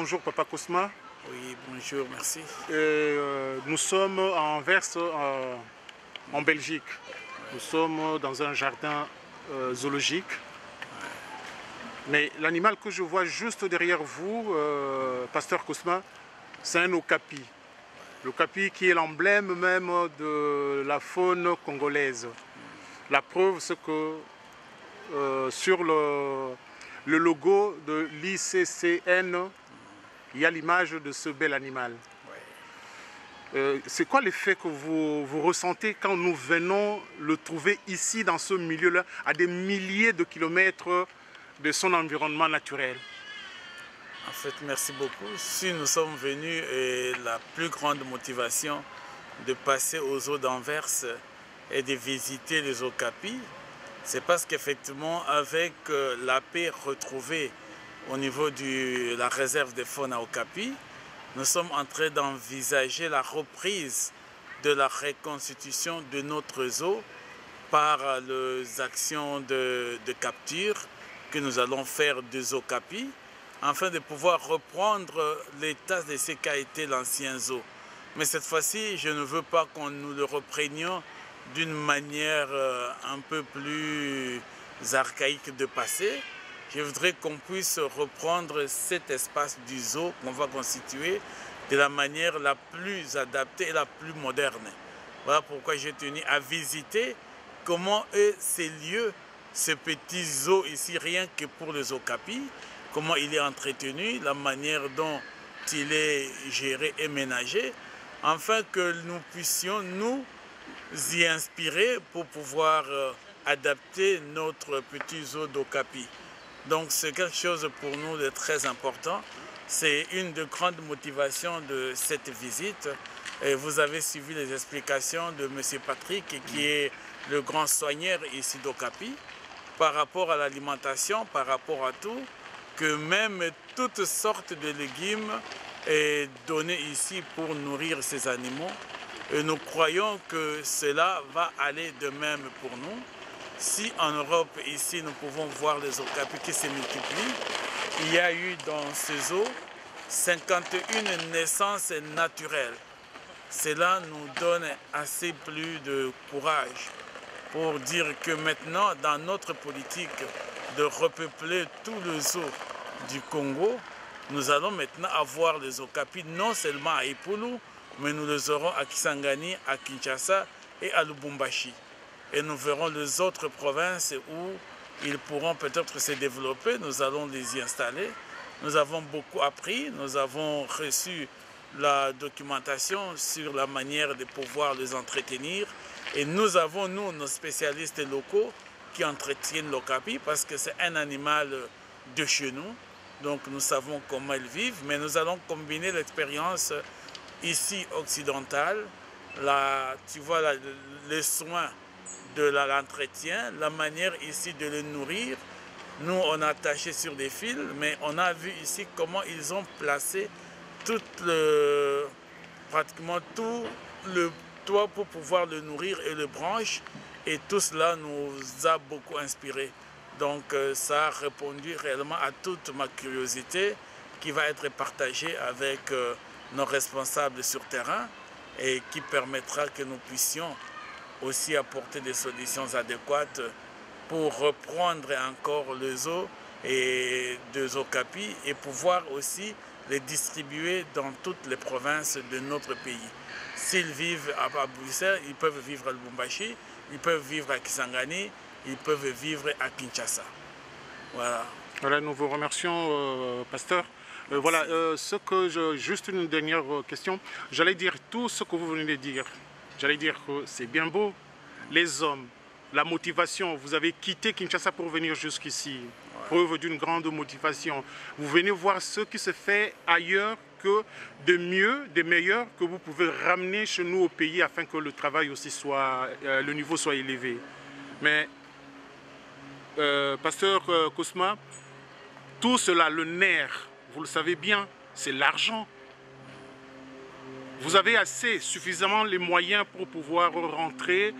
bonjour Papa Cosma. Oui, bonjour, merci. Nous sommes à Anvers, en Belgique. Nous sommes dans un jardin zoologique. Mais l'animal que je vois juste derrière vous, Pasteur Cosma, c'est un okapi. L'okapi qui est l'emblème même de la faune congolaise. La preuve, c'est que sur le logo de l'ICCN, il y a l'image de ce bel animal. C'est quoi l'effet que vous ressentez quand nous venons le trouver ici, dans ce milieu-là, à des milliers de kilomètres de son environnement naturel? En fait, merci beaucoup. Si nous sommes venus, la plus grande motivation de passer aux eaux d'Anvers et de visiter les okapis, c'est parce qu'effectivement, avec la paix retrouvée au niveau de la réserve de faune à Okapi, nous sommes en train d'envisager la reprise de la reconstitution de notre zoo par les actions de capture que nous allons faire des okapis, afin de pouvoir reprendre l'état de ce qu'a été l'ancien zoo. Mais cette fois-ci, je ne veux pas qu'on nous le reprenions d'une manière un peu plus archaïque de passer. Je voudrais qu'on puisse reprendre cet espace du zoo qu'on va constituer de la manière la plus adaptée et la plus moderne. Voilà pourquoi j'ai tenu à visiter comment ces lieux, ce petit zoo ici, rien que pour les okapis, comment il est entretenu, la manière dont il est géré et ménagé, afin que nous puissions nous y inspirer pour pouvoir adapter notre petit zoo d'okapi. Donc c'est quelque chose pour nous de très important. C'est une des grandes motivations de cette visite. Et vous avez suivi les explications de M. Patrick, qui est le grand soigneur ici d'Okapi, par rapport à l'alimentation, par rapport à tout, que même toutes sortes de légumes est donné ici pour nourrir ces animaux. Et nous croyons que cela va aller de même pour nous. Si en Europe, ici, nous pouvons voir les okapis qui se multiplient, il y a eu dans ces eaux 51 naissances naturelles. Cela nous donne assez plus de courage pour dire que maintenant, dans notre politique de repeupler tout le zoo du Congo, nous allons maintenant avoir les okapis non seulement à Ipulu, mais nous les aurons à Kisangani, à Kinshasa et à Lubumbashi. Et nous verrons les autres provinces où ils pourront peut-être se développer, nous allons les y installer. Nous avons beaucoup appris, nous avons reçu la documentation sur la manière de pouvoir les entretenir. Et nous avons, nous, nos spécialistes locaux qui entretiennent l'okapi parce que c'est un animal de chez nous. Donc nous savons comment ils vivent, mais nous allons combiner l'expérience ici occidentale, tu vois, les soins de l'entretien, la manière ici de le nourrir. Nous, on a attaché sur des fils, mais on a vu ici comment ils ont placé pratiquement tout le toit pour pouvoir le nourrir et le branche. Et tout cela nous a beaucoup inspiré. Donc ça a répondu réellement à toute ma curiosité qui va être partagée avec nos responsables sur terrain et qui permettra que nous puissions aussi apporter des solutions adéquates pour reprendre encore le zoo et des okapis et pouvoir aussi les distribuer dans toutes les provinces de notre pays. S'ils vivent à Bruxelles, ils peuvent vivre à Lubumbashi, ils peuvent vivre à Kisangani, ils peuvent vivre à Kinshasa. Voilà. Voilà, nous vous remercions, Pasteur. Voilà, juste une dernière question. J'allais dire tout ce que vous venez de dire. J'allais dire que c'est bien beau, les hommes, la motivation. Vous avez quitté Kinshasa pour venir jusqu'ici. Preuve d'une grande motivation. Vous venez voir ce qui se fait ailleurs que de mieux, de meilleur que vous pouvez ramener chez nous au pays afin que le travail aussi soit, le niveau soit élevé. Mais, Pasteur Cosma, tout cela, le nerf, vous le savez bien, c'est l'argent. Vous avez suffisamment les moyens pour pouvoir rentrer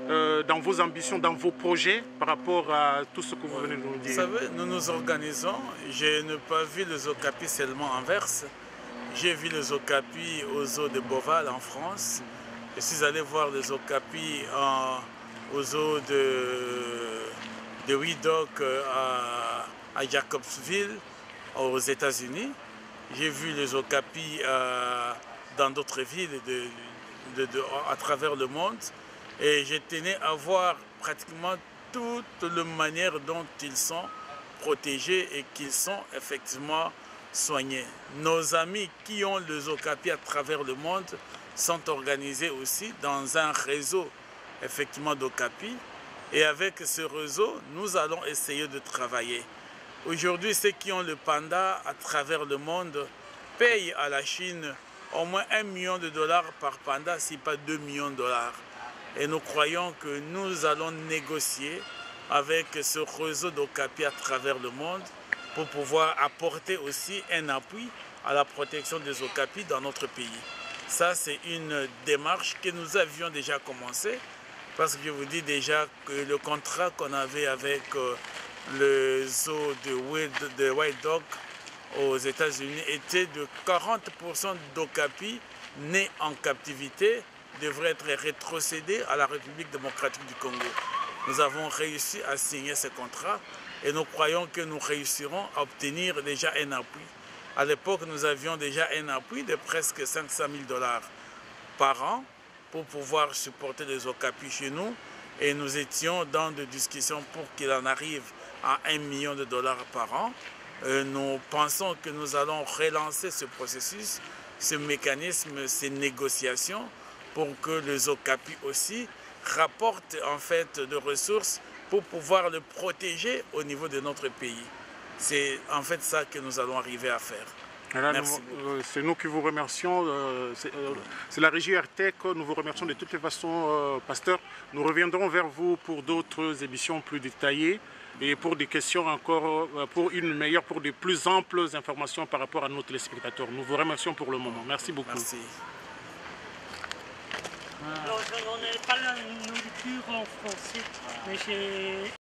dans vos ambitions, dans vos projets par rapport à tout ce que vous venez de nous dire? Vous savez, nous nous organisons. Je n'ai pas vu les Okapis seulement en Anvers. J'ai vu les Okapis aux zoos de Beauval en France. Je suis allé voir les Okapis aux zoos de Widok à Jacobsville, aux États-Unis. J'ai vu les Okapis dans d'autres villes à travers le monde. Et je tenais à voir pratiquement toute la manière dont ils sont protégés et qu'ils sont effectivement soignés. Nos amis qui ont les Okapis à travers le monde sont organisés aussi dans un réseau effectivement d'Okapis. Et avec ce réseau, nous allons essayer de travailler. Aujourd'hui, ceux qui ont le panda à travers le monde payent à la Chine au moins $1 million par panda, si pas $2 millions. Et nous croyons que nous allons négocier avec ce réseau d'Okapis à travers le monde pour pouvoir apporter aussi un appui à la protection des Okapis dans notre pays. Ça, c'est une démarche que nous avions déjà commencé, parce que je vous dis déjà que le contrat qu'on avait avec le zoo de White Dog aux États-Unis était de 40% d'Okapis nés en captivité devrait être rétrocédé à la République démocratique du Congo. Nous avons réussi à signer ce contrat et nous croyons que nous réussirons à obtenir déjà un appui. À l'époque, nous avions déjà un appui de presque $500 000 par an pour pouvoir supporter les Okapis chez nous et nous étions dans des discussions pour qu'il en arrive à $1 million par an. Nous pensons que nous allons relancer ce processus, ce mécanisme, ces négociations pour que les Okapis aussi rapportent en fait de ressources pour pouvoir le protéger au niveau de notre pays. C'est en fait ça que nous allons arriver à faire. C'est nous qui vous remercions. C'est la régie RTEC. Nous vous remercions de toutes les façons, Pasteur. Nous reviendrons vers vous pour d'autres émissions plus détaillées et pour des questions encore, pour de plus amples informations par rapport à nos téléspectateurs. Nous vous remercions pour le moment. Merci beaucoup. Merci. Alors, je n'en ai pas la nourriture en français, mais j'ai